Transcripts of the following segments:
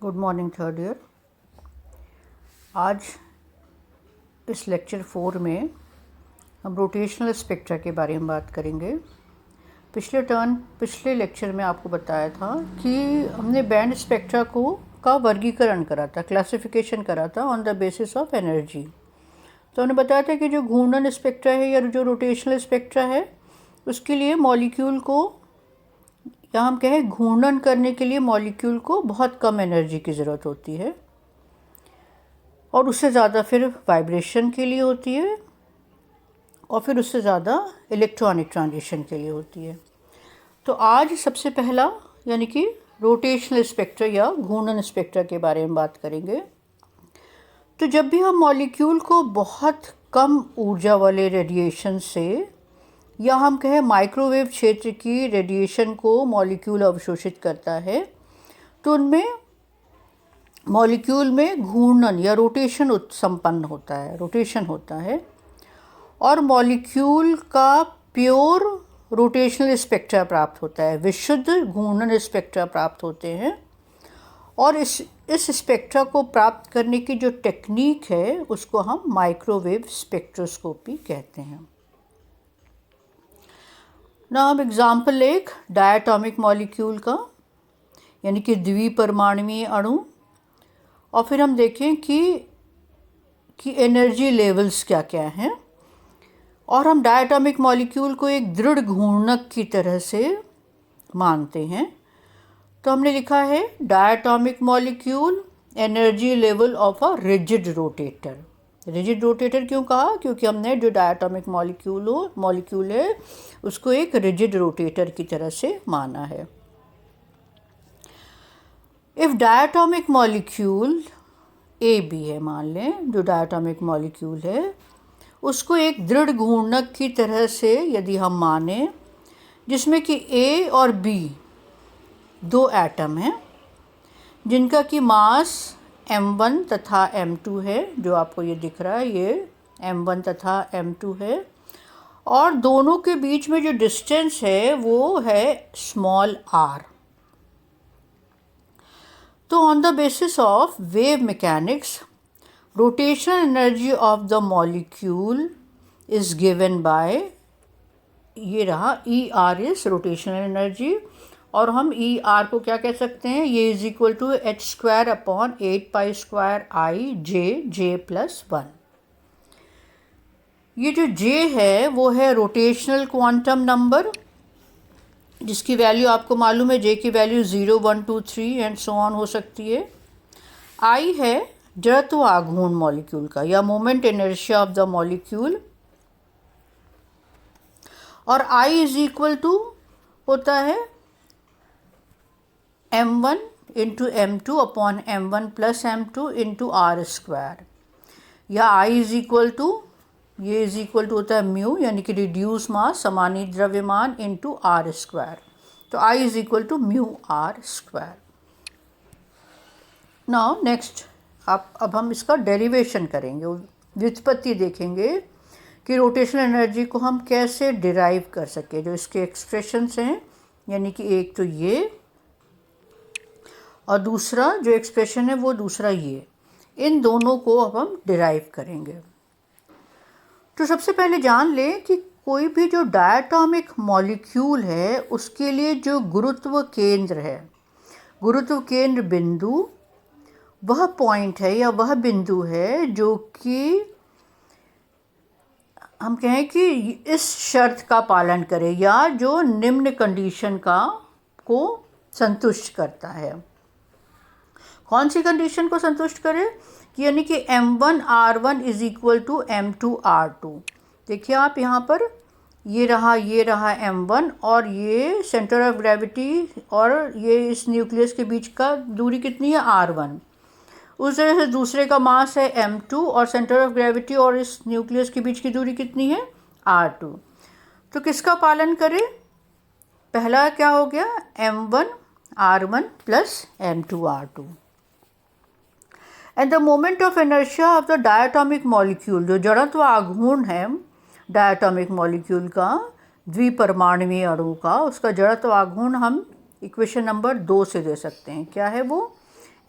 Good morning third year. आज इस lecture 4 में हम रोटेशनल स्पेक्ट्रा के बारे में बात करेंगे। पिछले लेक्चर में आपको बताया था कि हमने बैंड स्पेक्ट्रा का वर्गीकरण करा था, क्लासिफिकेशन करा था on the basis of energy. तो हमने बताया था कि जो घूर्णन स्पेक्ट्रा है या जो रोटेशनल स्पेक्ट्रा है उसके लिए मॉलिक्यूल को, या हम कहें घूर्णन करने के लिए मॉलिक्यूल को बहुत कम एनर्जी की ज़रूरत होती है और उससे ज़्यादा फिर वाइब्रेशन के लिए होती है और फिर उससे ज़्यादा इलेक्ट्रॉनिक ट्रांजिशन के लिए होती है। तो आज सबसे पहला यानी कि रोटेशनल स्पेक्ट्रा या घूर्णन स्पेक्ट्रा के बारे में बात करेंगे। तो जब भी हम मॉलिक्यूल को बहुत कम ऊर्जा वाले रेडिएशन से या हम कहें माइक्रोवेव क्षेत्र की रेडिएशन को मॉलिक्यूल अवशोषित करता है तो उनमें मॉलिक्यूल में घूर्णन या रोटेशन संपन्न होता है, रोटेशन होता है और मॉलिक्यूल का प्योर रोटेशनल स्पेक्ट्रा प्राप्त होता है, विशुद्ध घूर्णन स्पेक्ट्रा प्राप्त होते हैं। और इस स्पेक्ट्रा को प्राप्त करने की जो टेक्निक है उसको हम माइक्रोवेव स्पेक्ट्रोस्कोपी कहते हैं। ना हम एग्जाम्पल एक डायटॉमिक मॉलिक्यूल का यानी कि द्विपरमाणुवीय अणु, और फिर हम देखें कि एनर्जी लेवल्स क्या क्या हैं, और हम डायटॉमिक मॉलिक्यूल को एक दृढ़ घूर्णक की तरह से मानते हैं। तो हमने लिखा है diatomic molecule energy level of a rigid rotator. Rigid rotator क्यों कहा? क्योंकि हमने जो डायटॉमिक मॉलिक्यूल है उसको एक रिजिड रोटेटर की तरह से माना है। If diatomic molecule A B है, मान लें जो डायटॉमिक मॉलिक्यूल है उसको एक दृढ़ घूर्णक की तरह से यदि हम माने, जिसमें कि ए और बी दो एटम हैं जिनका कि मास m1 तथा m2 है, जो आपको ये दिख रहा है ये m1 तथा m2 है, और दोनों के बीच में जो डिस्टेंस है वो है स्मॉल r। तो on the basis of wave mechanics rotational energy of the molecule is given by, ये रहा ER इज रोटेशनल एनर्जी, और हम ER को क्या कह सकते हैं, ये is equal to h² upon 8π² J+1। ये जो J है वो है रोटेशनल क्वांटम नंबर जिसकी वैल्यू आपको मालूम है, J की वैल्यू 0, 1, 2, 3 एंड सो ऑन हो सकती है। I है जड़त्व आघूर्ण मॉलिक्यूल का या moment inertia of the molecule, और I इज इक्वल टू होता है m1 into m2 upon m1 plus m2 into r², या I इज इक्वल टू, ये इज इक्वल टू होता है म्यू यानी कि रिड्यूस मास समानीत द्रव्यमान इंटू r²। तो I is equal to mu r²। Now next अब हम इसका डेरिवेशन करेंगे, व्युत्पत्ति देखेंगे कि रोटेशनल एनर्जी को हम कैसे डिराइव कर सके। जो इसके एक्सप्रेशंस हैं यानी कि एक तो ये और दूसरा जो एक्सप्रेशन है वो दूसरा ये, इन दोनों को अब हम डिराइव करेंगे। तो सबसे पहले जान लें कि कोई भी जो डायटॉमिक मॉलिक्यूल है उसके लिए जो गुरुत्व केंद्र है, गुरुत्व केंद्र बिंदु, वह पॉइंट है या वह बिंदु है जो कि हम कहें कि इस शर्त का पालन करे या जो निम्न कंडीशन को संतुष्ट करता है। कौन सी कंडीशन को संतुष्ट करे कि यानी कि m1 r1 is equal to m2 r2। देखिए आप यहाँ पर ये रहा m1 और ये सेंटर ऑफ ग्रेविटी और ये इस न्यूक्लियस के बीच का दूरी कितनी है r1। उस तरह से दूसरे का मास है m2 और सेंटर ऑफ ग्रेविटी और इस न्यूक्लियस के बीच की दूरी कितनी है r2। तो किसका पालन करें? पहला क्या हो गया m1 r1 plus m2 r2। And the moment of inertia of the diatomic molecule, जो जड़त्व आघूर्ण है डायटॉमिक मॉलिक्यूल का, द्विपरमाणुवीय अणु का, उसका जड़त्व आघूर्ण हम इक्वेशन नंबर 2 से दे सकते हैं। क्या है वो?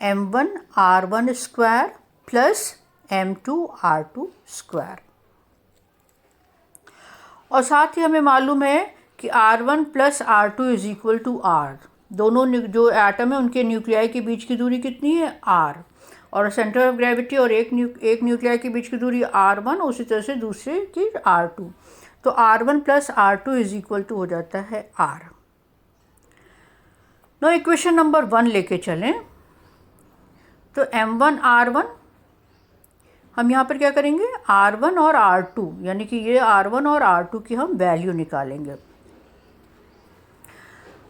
m1r1 square plus m2r2 square. और साथ ही हमें मालूम है कि r1 plus r2 is equal to r। दोनों जो एटम है उनके न्यूक्लियाई के बीच की दूरी कितनी है, r। और सेंटर ऑफ ग्रेविटी और एक न्यूक्लियाई के बीच की दूरी r1, उसी तरह से दूसरे की r2। तो r1 plus r2 is equal to हो जाता है r। नो इक्वेशन नंबर 1 लेके चलें तो m1r1 हम यहाँ पर क्या करेंगे, r1 और r2 यानी कि ये r1 और r2 की हम वैल्यू निकालेंगे।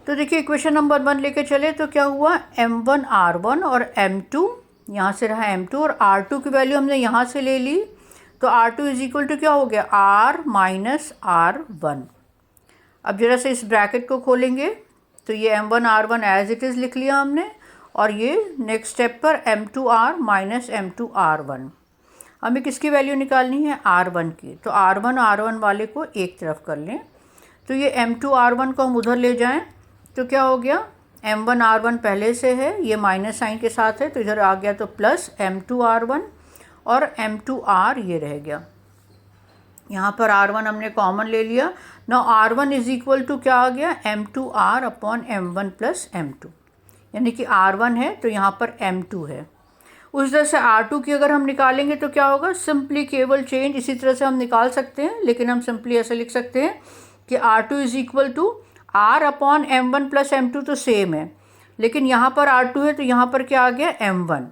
तो देखिए इक्वेशन नंबर 1 लेके चले तो क्या हुआ, m1r1 और m2, यहाँ से रहा m2 और r2 की वैल्यू हमने यहाँ से ले ली। तो r2 इज इक्वल टू क्या हो गया, r माइनस r1। अब जरा से इस ब्रैकेट को खोलेंगे तो ये m1r1 एज इट इज़ लिख लिया हमने, और ये नेक्स्ट स्टेप पर m2r माइनस m2r1। हमें किसकी वैल्यू निकालनी है, r1 की। तो r1 वाले को एक तरफ कर लें, तो ये m2r1 को हम उधर ले जाएं तो क्या हो गया, m1r1 पहले से है, ये माइनस साइन के साथ है तो इधर आ गया तो प्लस m2r1 और m2r ये रह गया। यहाँ पर r1 हमने कॉमन ले लिया। Now r1 is equal to क्या आ गया, m2r upon m1 plus m2, यानी कि r1 है तो यहाँ पर m2 है। उस तरह से r2 की अगर हम निकालेंगे तो क्या होगा, सिंपली केवल चेंज इसी तरह से हम निकाल सकते हैं, लेकिन हम सिंपली ऐसे लिख सकते हैं कि r2 is equal to r upon m1 plus m2 तो सेम है, लेकिन यहाँ पर r2 है तो यहाँ पर क्या आ गया m1।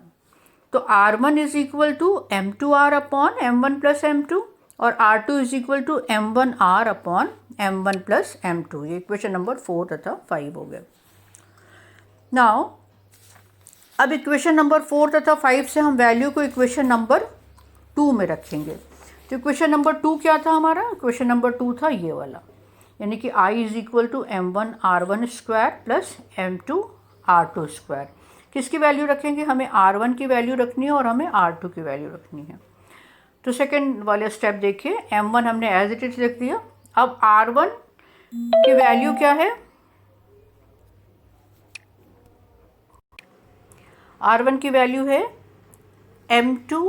तो r1 is equal to m2r upon m1 plus m2 और r2 is equal to m1r upon m1 plus m2। ये इक्वेशन नंबर 4 तथा 5 हो गया। नाउ अब इक्वेशन नंबर 4 तथा 5 से हम वैल्यू को इक्वेशन नंबर 2 में रखेंगे। तो इक्वेशन नंबर 2 क्या था हमारा, इक्वेशन नंबर 2 था ये वाला, यानी कि i is equal to m1r1 square plus m2r2 square. किसकी वैल्यू रखेंगे, हमें r1 की वैल्यू रखनी है और हमें r2 की वैल्यू रखनी है। तो सेकेंड वाले स्टेप देखिए, m1 हमने एज इट इज लिख दिया। अब r1 की वैल्यू क्या है, r1 की वैल्यू है m2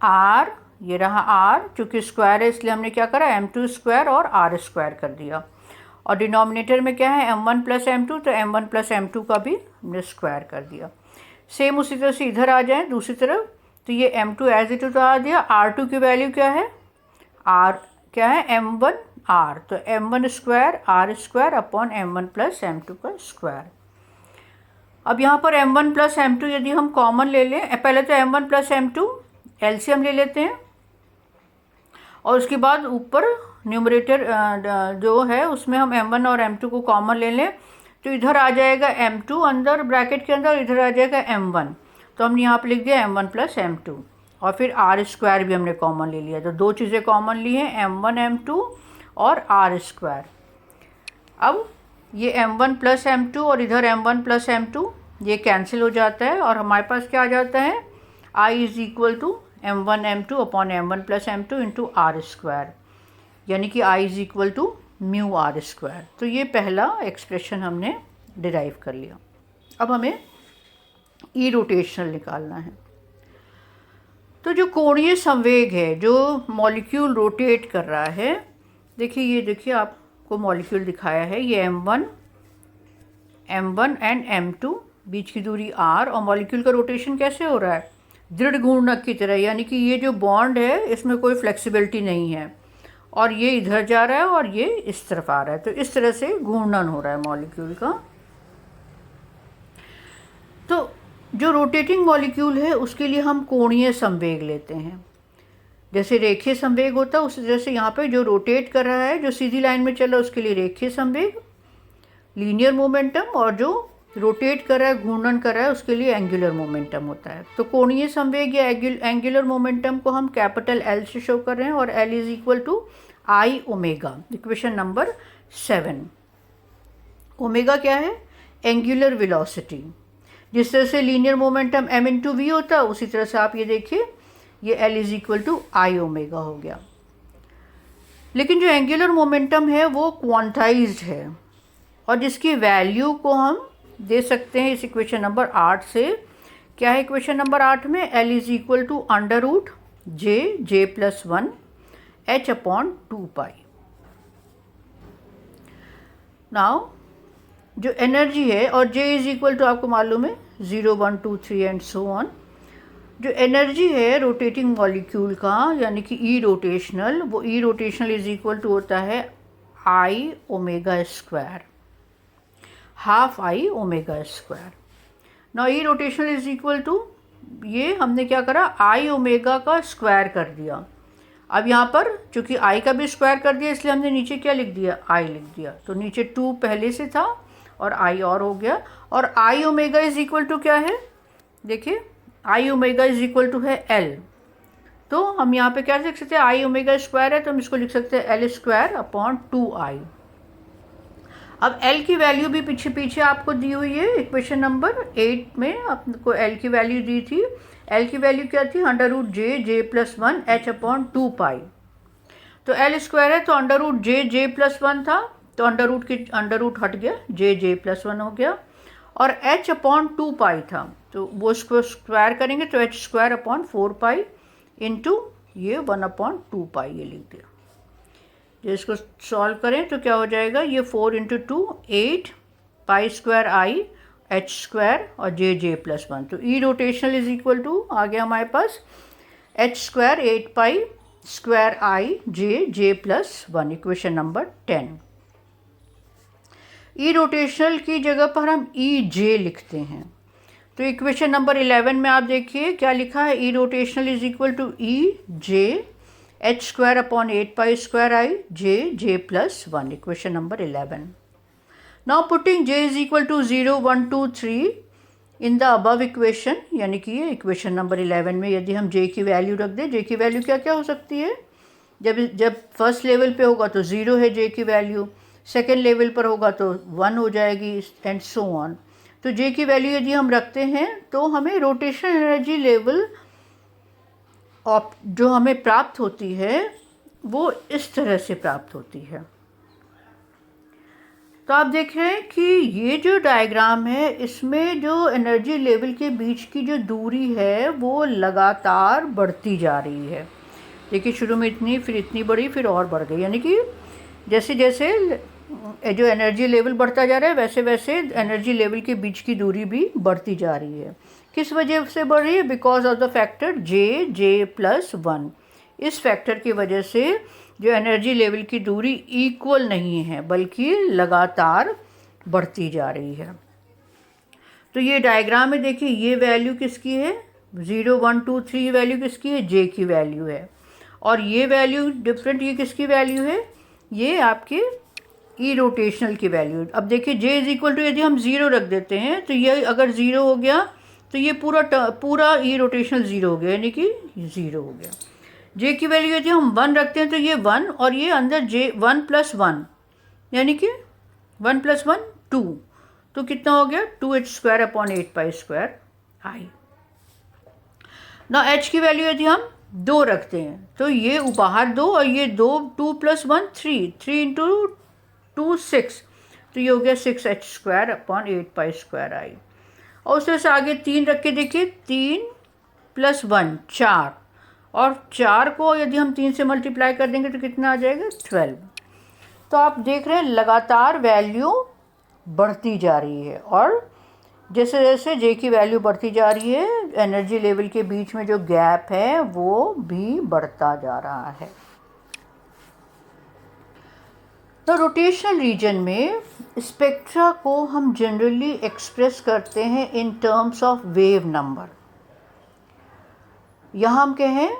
r, ये रहा r, चूँकि स्क्वायर है इसलिए हमने क्या करा, m2 स्क्वायर और r स्क्वायर कर दिया। और डिनोमिनेटर में क्या है, m1 प्लस m2, तो m1 प्लस m2 का भी हमने स्क्वायर कर दिया। सेम उसी तरह से इधर आ जाए दूसरी तरफ, तो ये m2 एज इट इज आ दिया। r2 की वैल्यू क्या है, r क्या है m1 r, तो m1 square r square upon m1 plus m2 का स्क्वायर। अब यहाँ पर m1 प्लस m2 यदि हम कॉमन ले लें, पहले तो m1 प्लस m2 एलसीएम ले लेते हैं और उसके बाद ऊपर न्यूमरेटर जो है उसमें हम m1 और m2 को कॉमन ले लें, तो इधर आ जाएगा m2 अंदर ब्रैकेट के अंदर, इधर आ जाएगा m1। तो हमने यहाँ पर लिख दिया m1 प्लस m2 और फिर r स्क्वायर भी हमने कॉमन ले लिया। तो दो चीज़ें कॉमन ली हैं, m1 m2 और r स्क्वायर। अब ये m1 प्लस m2 और इधर m1 प्लस m2 ये कैंसिल हो जाता है और हमारे पास क्या आ जाता है, i is equal to m1 m2 upon m1 plus m2 into r square, यानी कि i is equal to mu r square. तो ये पहला एक्सप्रेशन हमने डिराइव कर लिया। अब हमें ई रोटेशनल निकालना है। तो जो कोणीय संवेग है, जो मॉलिक्यूल रोटेट कर रहा है, देखिए ये देखिए आपको मॉलिक्यूल दिखाया है, ये m1 एंड m2, बीच की दूरी r, और मॉलिक्यूल का रोटेशन कैसे हो रहा है, दृढ़ घूर्णक की तरह, यानी कि ये जो बॉन्ड है इसमें कोई फ्लेक्सिबिलिटी नहीं है और ये इधर जा रहा है और ये इस तरफ आ रहा है। तो इस तरह से घूर्णन हो रहा है मॉलिक्यूल का। तो जो रोटेटिंग मॉलिक्यूल है उसके लिए हम कोणीय संवेग लेते हैं। जैसे रेखीय संवेग होता है उसी तरह से यहाँ पे जो रोटेट कर रहा है, जो सीधी लाइन में चल रहा है, उसके लिए रेखीय संवेग लीनियर मोमेंटम, और जो रोटेट कर रहा है घूर्णन कर रहा है उसके लिए एंगुलर मोमेंटम होता है। तो कोणीय संवेग या एंगुलर मोमेंटम को हम कैपिटल L से शो कर रहे हैं और L is equal to I omega. Equation number 7। Omega क्या है, एंगुलर वेलोसिटी। जिस तरह से linear momentum m into v होता है उसी तरह से आप ये देखिए ये L is equal to I omega हो गया। लेकिन जो एंगुलर मोमेंटम है वो क्वांटाइज्ड है और जिसकी वैल्यू को हम दे सकते हैं इस इक्वेशन नंबर 8 से। क्या है इक्वेशन नंबर 8 में? L is equal to under root J plus 1 h upon 2 pi. Now जो एनर्जी है, और J इज इक्वल टू आपको मालूम है 0 1 2 3 एंड सो ऑन। जो एनर्जी है रोटेटिंग मॉलिक्यूल का यानी कि ई रोटेशनल, वो E rotational is equal to होता है I omega square, half I omega square. Now E rotational is equal to, ये हमने क्या करा, आई ओमेगा का स्क्वायर कर दिया। अब यहाँ पर चूँकि आई का भी स्क्वायर कर दिया इसलिए हमने नीचे क्या लिख दिया, आई लिख दिया। तो नीचे 2 पहले से था और आई और हो गया। और आई ओमेगा इज इक्वल टू क्या है, देखिए आई ओमेगा इज इक्वल टू है एल। तो हम यहाँ पे क्या लिख सकते हैं, आई ओमेगा स्क्वायर है तो हम इसको लिख सकते हैं एल स्क्वायर अपॉन 2i। अब एल की वैल्यू भी पीछे पीछे आपको दी हुई है। इक्वेशन नंबर 8 में आपको एल की वैल्यू दी थी। एल की वैल्यू क्या थी, under root J plus 1 h upon 2 पाई। तो एल स्क्वायर है तो अंडर रूट जे प्लस 1 था, तो अंडर रूट हट गया, जे प्लस 1 हो गया। और h अपॉन 2 पाई था, तो वो इसको स्क्वायर करेंगे तो h square upon 4 pi into ये 1 अपॉन 2 पाई, ये लिख दिया। जो इसको सॉल्व करें तो क्या हो जाएगा, ये 4 इंटू 2 8 पाई स्क्वायर आई h स्क्वायर और जे प्लस 1। तो ई रोटेशनल इज इक्वल टू आ गया हमारे पास h square 8 pi square I J plus 1, equation number 10। E rotational की जगह पर हम ई जे लिखते हैं। तो इक्वेशन नंबर 11 में आप देखिए क्या लिखा है, E rotational is equal to E J h square upon 8 pi square I J plus 1, equation number 11। Now putting j is equal to 0 1 2 3 in the above equation, यानी कि ये इक्वेशन नंबर 11 में यदि हम j की वैल्यू रख दें, j की वैल्यू क्या क्या हो सकती है, जब फर्स्ट लेवल पे होगा तो 0 है j की वैल्यू, सेकेंड लेवल पर होगा तो 1 हो जाएगी एंड सो ऑन। तो j की वैल्यू यदि हम रखते हैं तो हमें रोटेशन एनर्जी लेवल जो हमें प्राप्त होती है वो इस तरह से प्राप्त होती है। तो आप देख रहे हैं कि ये जो डायग्राम है इसमें जो एनर्जी लेवल के बीच की जो दूरी है वो लगातार बढ़ती जा रही है। देखिए शुरू में इतनी, फिर इतनी बढ़ी, फिर और बढ़ गई, यानी कि जैसे जैसे जो एनर्जी लेवल बढ़ता जा रहा है वैसे वैसे एनर्जी लेवल के बीच की दूरी भी बढ़ती जा रही है। किस वजह से बढ़ रही है, because of the factor J plus 1। इस फैक्टर की वजह से जो एनर्जी लेवल की दूरी इक्वल नहीं है बल्कि लगातार बढ़ती जा रही है। तो ये डायग्राम में देखिए ये वैल्यू किसकी है, 0 1 2 3 वैल्यू किसकी है, जे की वैल्यू है। और ये वैल्यू डिफरेंट, ये किसकी वैल्यू है, ये आपके ई रोटेशनल की वैल्यू। अब देखिए j इज इक्वल टू यदि हम 0 रख देते हैं तो ये अगर 0 हो गया तो ये पूरा ई रोटेशनल 0 हो गया, यानी कि 0 हो गया। j की वैल्यू यदि हम 1 रखते हैं तो ये 1 और ये अंदर j 1 प्लस 1 यानी कि 1 प्लस 1 2, तो कितना हो गया 2h square upon 8 pi square I. ना h की वैल्यू यदि हम 2 रखते हैं तो ये बाहर 2 और ये 2 प्लस 1 3 इंटू 2 6, तो ये हो गया 6h square upon 8 pi square I. और उसमें से आगे 3 रख के देखिए, 3 प्लस 1 4, और 4 को यदि हम 3 से मल्टीप्लाई कर देंगे तो कितना आ जाएगा 12। तो आप देख रहे हैं लगातार वैल्यू बढ़ती जा रही है, और जैसे जैसे जे की वैल्यू बढ़ती जा रही है एनर्जी लेवल के बीच में जो गैप है वो भी बढ़ता जा रहा है। तो रोटेशनल रीजन में स्पेक्ट्रा को हम जनरली एक्सप्रेस करते हैं इन टर्म्स ऑफ वेव नंबर। यहाँ हम कहें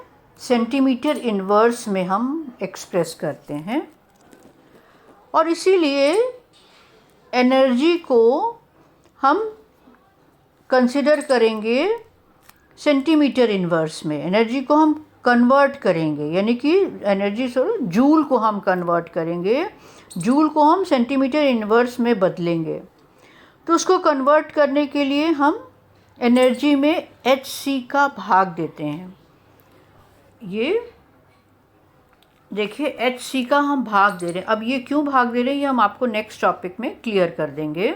सेंटीमीटर इनवर्स में हम एक्सप्रेस करते हैं, और इसीलिए एनर्जी को हम कंसिडर करेंगे सेंटीमीटर इनवर्स में। एनर्जी को हम कन्वर्ट करेंगे, यानी कि एनर्जी जूल को हम कन्वर्ट करेंगे, जूल को हम सेंटीमीटर इनवर्स में बदलेंगे। तो उसको कन्वर्ट करने के लिए हम एनर्जी में hc का भाग देते हैं। ये देखिए hc का हम भाग दे रहे हैं। अब ये क्यों भाग दे रहे हैं ये हम आपको नेक्स्ट टॉपिक में क्लियर कर देंगे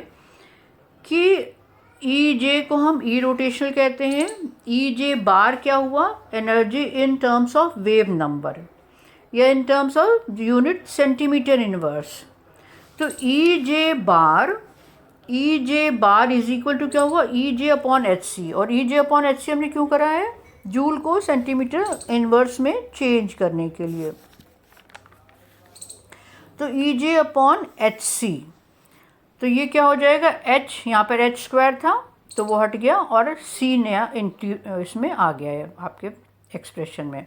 कि ई जे को हम ई रोटेशनल कहते हैं। ई जे बार क्या हुआ, energy in terms of wave number या in terms of unit centimetre inverse. तो E J bar is equal to क्या हुआ, ई जे अपॉन एच सी। और ई जे अपॉन एच सी हमने क्यों करा है, जूल को सेंटीमीटर इनवर्स में चेंज करने के लिए। तो ई जे अपॉन एच सी, तो ये क्या हो जाएगा, h यहाँ पर h स्क्वायर था तो वो हट गया और c नया इसमें आ गया है आपके एक्सप्रेशन में।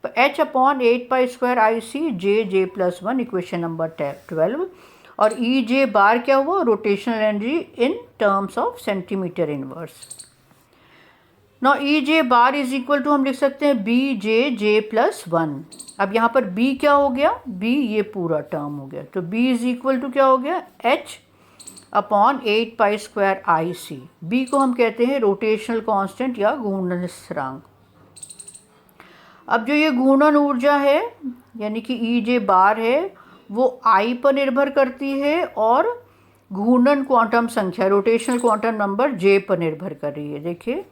तो h upon 8 pi square I C J plus 1 equation number 12। और ई जे बार क्या हुआ, rotational energy in terms of centimetre inverse. Now E J bar is equal to हम लिख सकते हैं बी जे प्लस 1। अब यहाँ पर b क्या हो गया, b ये पूरा टर्म हो गया। तो b इज इक्वल टू क्या हो गया, h upon 8 pi square I C. B को हम कहते हैं रोटेशनल कांस्टेंट या घूर्णन स्थिरांक। अब जो ये घूर्णन ऊर्जा है यानी कि ई जे बार है वो आई पर निर्भर करती है और घूर्णन क्वांटम संख्या रोटेशनल क्वांटम नंबर जे पर निर्भर कर रही है। देखिए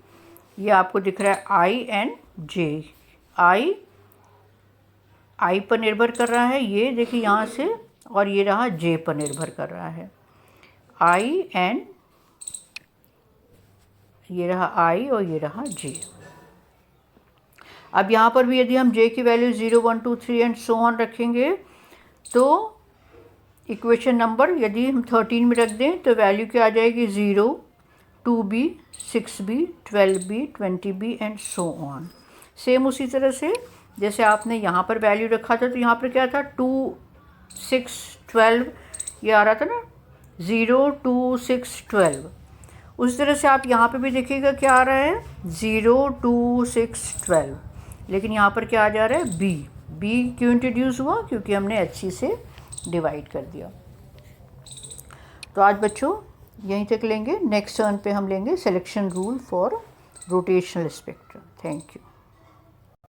ये आपको दिख रहा है आई एंड जे। आई पर निर्भर कर रहा है, ये देखिए यहाँ से, और ये रहा जे पर निर्भर कर रहा है। आई एंड ये रहा आई और ये रहा जे। अब यहाँ पर भी यदि हम जे की वैल्यू 0 1 2 3 एंड सो ऑन रखेंगे तो इक्वेशन नंबर यदि हम 13 में रख दें तो वैल्यू क्या आ जाएगी, 0 2b 6b 12b 20b and so on. Same उसी तरह से जैसे आपने यहाँ पर वैल्यू रखा था तो यहाँ पर क्या था 2 6 12 ये आ रहा था ना, 0 2 6 12। उस तरह से आप यहाँ पे भी देखिएगा क्या आ रहा है, 0 2 6 12। लेकिन यहाँ पर क्या आ जा रहा है, बी क्यों इंट्रोड्यूस हुआ, क्योंकि हमने एच सी से डिवाइड कर दिया। तो आज बच्चों यहीं तक लेंगे, नेक्स्ट टर्न पे हम लेंगे selection rule for rotational spectrum. Thank you.